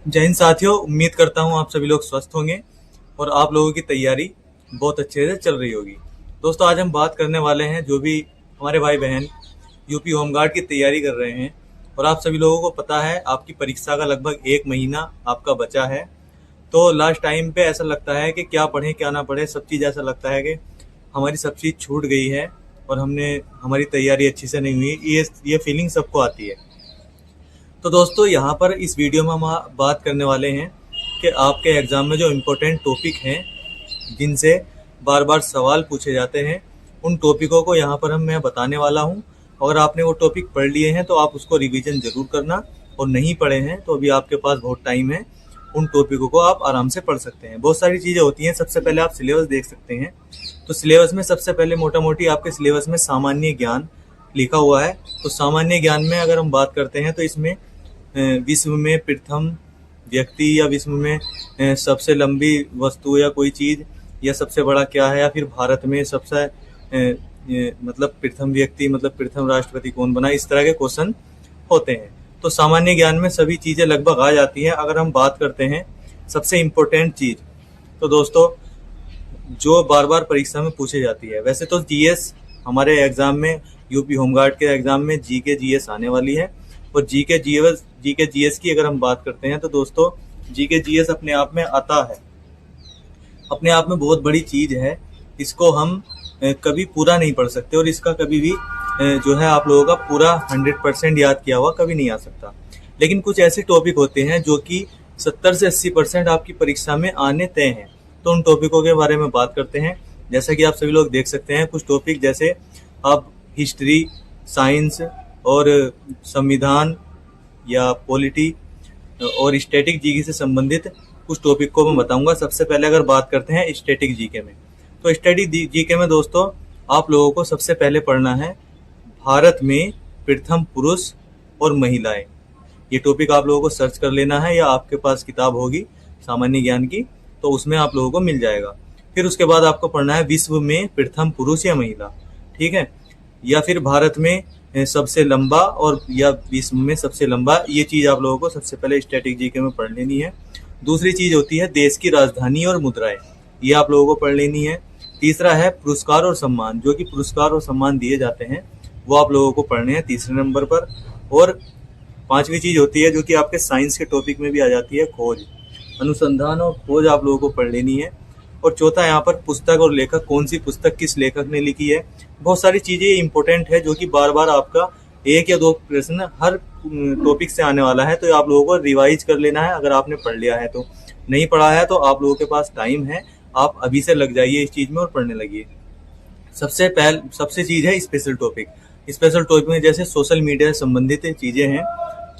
जय हिंद साथियों, उम्मीद करता हूँ आप सभी लोग स्वस्थ होंगे और आप लोगों की तैयारी बहुत अच्छे से चल रही होगी। दोस्तों, आज हम बात करने वाले हैं जो भी हमारे भाई बहन यूपी होमगार्ड की तैयारी कर रहे हैं और आप सभी लोगों को पता है आपकी परीक्षा का लगभग 1 महीना आपका बचा है। तो लास्ट टाइम पे ऐसा लगता है कि क्या पढ़ें क्या ना पढ़ें, सब चीज़ ऐसा लगता है कि हमारी सब चीज़ छूट गई है और हमारी तैयारी अच्छी से नहीं हुई। ये फीलिंग सबको आती है। तो दोस्तों, यहाँ पर इस वीडियो में हम बात करने वाले हैं कि आपके एग्ज़ाम में जो इम्पोर्टेंट टॉपिक हैं जिनसे बार बार सवाल पूछे जाते हैं, उन टॉपिकों को यहाँ पर मैं बताने वाला हूँ। अगर आपने वो टॉपिक पढ़ लिए हैं तो आप उसको रिवीजन ज़रूर करना, और नहीं पढ़े हैं तो अभी आपके पास बहुत टाइम है, उन टॉपिकों को आप आराम से पढ़ सकते हैं। बहुत सारी चीज़ें होती हैं। सबसे पहले आप सिलेबस देख सकते हैं। तो सिलेबस में सबसे पहले मोटा मोटी आपके सिलेबस में सामान्य ज्ञान लिखा हुआ है। तो सामान्य ज्ञान में अगर हम बात करते हैं तो इसमें विश्व में प्रथम व्यक्ति या विश्व में सबसे लंबी वस्तु या कोई चीज़ या सबसे बड़ा क्या है, या फिर भारत में सबसे मतलब प्रथम व्यक्ति मतलब प्रथम राष्ट्रपति कौन बना, इस तरह के क्वेश्चन होते हैं। तो सामान्य ज्ञान में सभी चीज़ें लगभग आ जाती हैं। अगर हम बात करते हैं सबसे इम्पोर्टेंट चीज़, तो दोस्तों जो बार बार परीक्षा में पूछी जाती है, वैसे तो जीएस हमारे एग्ज़ाम में, यूपी होमगार्ड के एग्ज़ाम में जीके जीएस आने वाली है। और जीके जीएस की अगर हम बात करते हैं तो दोस्तों जीके जीएस अपने आप में आता है, अपने आप में बहुत बड़ी चीज़ है। इसको हम कभी पूरा नहीं पढ़ सकते और इसका कभी भी जो है आप लोगों का पूरा 100% याद किया हुआ कभी नहीं आ सकता। लेकिन कुछ ऐसे टॉपिक होते हैं जो कि 70 से 80% आपकी परीक्षा में आने तय हैं। तो उन टॉपिकों के बारे में बात करते हैं। जैसा कि आप सभी लोग देख सकते हैं, कुछ टॉपिक जैसे आप हिस्ट्री, साइंस और संविधान या पॉलिटी और स्टैटिक जीके से संबंधित कुछ टॉपिक को मैं बताऊंगा। सबसे पहले अगर बात करते हैं स्टैटिक जीके में, तो स्टैटिक जीके में दोस्तों आप लोगों को सबसे पहले पढ़ना है भारत में प्रथम पुरुष और महिलाएं। ये टॉपिक आप लोगों को सर्च कर लेना है, या आपके पास किताब होगी सामान्य ज्ञान की तो उसमें आप लोगों को मिल जाएगा। फिर उसके बाद आपको पढ़ना है विश्व में प्रथम पुरुष या महिला, ठीक है, या फिर भारत में सबसे लंबा और या विश्व में सबसे लंबा। ये चीज़ आप लोगों को सबसे पहले स्टैटिक जीके में पढ़ लेनी है। दूसरी चीज़ होती है देश की राजधानी और मुद्राएं, ये आप लोगों को पढ़ लेनी है। तीसरा है पुरस्कार और सम्मान, जो कि पुरस्कार और सम्मान दिए जाते हैं वो आप लोगों को पढ़ने हैं तीसरे नंबर पर। और पांचवी चीज़ होती है जो कि आपके साइंस के टॉपिक में भी आ जाती है, खोज, अनुसंधान और खोज आप लोगों को पढ़ लेनी है। और चौथा यहाँ पर पुस्तक और लेखक, कौन सी पुस्तक किस लेखक ने लिखी है। बहुत सारी चीज़ें इंपॉर्टेंट है जो कि बार बार आपका 1 या 2 प्रश्न हर टॉपिक से आने वाला है। तो आप लोगों को रिवाइज कर लेना है अगर आपने पढ़ लिया है। तो नहीं पढ़ा है तो आप लोगों के पास टाइम है, आप अभी से लग जाइए इस चीज़ में और पढ़ने लगिए। सबसे चीज़ है स्पेशल टॉपिक। स्पेशल टॉपिक में जैसे सोशल मीडिया से संबंधित चीज़ें हैं,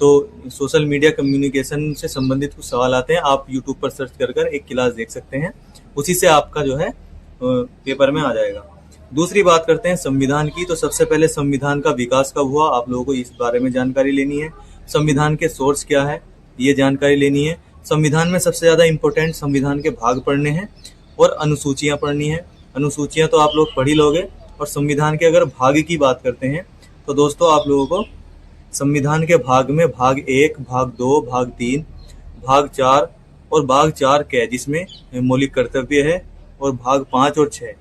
तो सोशल मीडिया कम्युनिकेशन से संबंधित कुछ सवाल आते हैं, आप यूट्यूब पर सर्च कर एक क्लास देख सकते हैं, उसी से आपका जो है पेपर में आ जाएगा। दूसरी बात करते हैं संविधान की। तो सबसे पहले संविधान का विकास कब हुआ, आप लोगों को इस बारे में जानकारी लेनी है। संविधान के सोर्स क्या है, ये जानकारी लेनी है। संविधान में सबसे ज़्यादा इम्पोर्टेंट संविधान के भाग पढ़ने हैं और अनुसूचियाँ पढ़नी है। अनुसूचियाँ तो आप लोग पढ़ ही लोगे। और संविधान के अगर भाग की बात करते हैं तो दोस्तों आप लोगों को संविधान के भाग में भाग 1, भाग 2, भाग 3, भाग 4 और भाग 4 के जिसमें मौलिक कर्तव्य है, और भाग 5 और 6,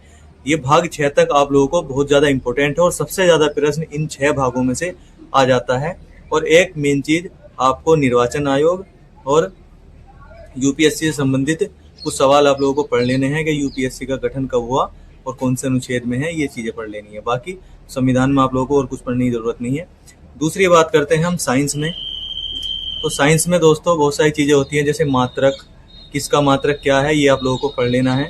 ये भाग 6 तक आप लोगों को बहुत ज़्यादा इंपॉर्टेंट है और सबसे ज़्यादा प्रश्न इन 6 भागों में से आ जाता है। और एक मेन चीज़, आपको निर्वाचन आयोग और यूपीएससी से संबंधित कुछ सवाल आप लोगों को पढ़ लेने हैं कि यूपीएससी का गठन कब हुआ और कौन से अनुच्छेद में है, ये चीज़ें पढ़ लेनी है। बाकी संविधान में आप लोगों को और कुछ पढ़ने की ज़रूरत नहीं है। दूसरी बात करते हैं हम साइंस में। तो साइंस में दोस्तों बहुत सारी चीज़ें होती हैं, जैसे मात्रक, किसका मात्रक क्या है, ये आप लोगों को पढ़ लेना है।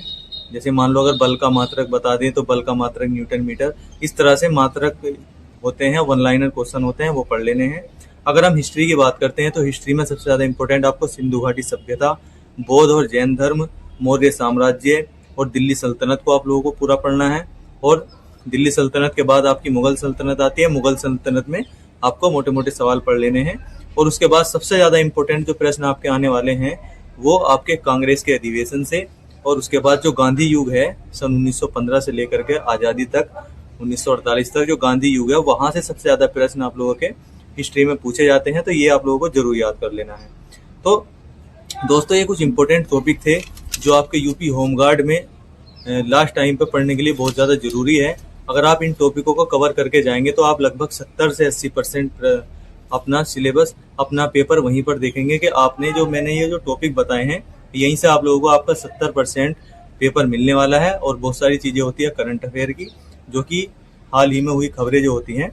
जैसे मान लो अगर बल का मात्रक बता दें तो बल का मात्रक न्यूटन मीटर, इस तरह से मात्रक होते हैं, वन लाइनर क्वेश्चन होते हैं, वो पढ़ लेने हैं। अगर हम हिस्ट्री की बात करते हैं तो हिस्ट्री में सबसे ज़्यादा इंपॉर्टेंट आपको सिंधु घाटी सभ्यता, बौद्ध और जैन धर्म, मौर्य साम्राज्य और दिल्ली सल्तनत को आप लोगों को पूरा पढ़ना है। और दिल्ली सल्तनत के बाद आपकी मुगल सल्तनत आती है। मुगल सल्तनत में आपको मोटे मोटे सवाल पढ़ लेने हैं। और उसके बाद सबसे ज़्यादा इंपॉर्टेंट जो प्रश्न आपके आने वाले हैं वो आपके कांग्रेस के अधिवेशन से, और उसके बाद जो गांधी युग है सन 1915 से लेकर के आज़ादी तक 1948 तक जो गांधी युग है, वहाँ से सबसे ज़्यादा प्रश्न आप लोगों के हिस्ट्री में पूछे जाते हैं। तो ये आप लोगों को जरूर याद कर लेना है। तो दोस्तों ये कुछ इंपॉर्टेंट टॉपिक थे जो आपके यूपी होमगार्ड में लास्ट टाइम पे पढ़ने के लिए बहुत ज़्यादा ज़रूरी है। अगर आप इन टॉपिकों को कवर करके जाएंगे तो आप लगभग 70 से 80% अपना सिलेबस, अपना पेपर वहीं पर देखेंगे कि आपने जो मैंने ये जो टॉपिक बताए हैं यहीं से आप लोगों को आपका 70% पेपर मिलने वाला है। और बहुत सारी चीज़ें होती है करंट अफेयर की, जो कि हाल ही में हुई खबरें जो होती हैं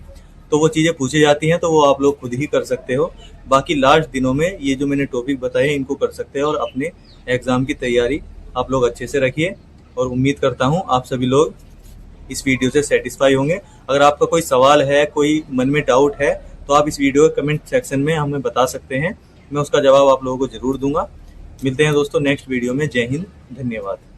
तो वो चीज़ें पूछी जाती हैं, तो वो आप लोग खुद ही कर सकते हो। बाकी लास्ट दिनों में ये जो मैंने टॉपिक बताए हैं इनको कर सकते हैं और अपने एग्ज़ाम की तैयारी आप लोग अच्छे से रखिए। और उम्मीद करता हूँ आप सभी लोग इस वीडियो से सेटिस्फाई होंगे। अगर आपका कोई सवाल है, कोई मन में डाउट है, तो आप इस वीडियो के कमेंट सेक्शन में हमें बता सकते हैं। मैं उसका जवाब आप लोगों को ज़रूर दूंगा। मिलते हैं दोस्तों नेक्स्ट वीडियो में। जय हिंद, धन्यवाद।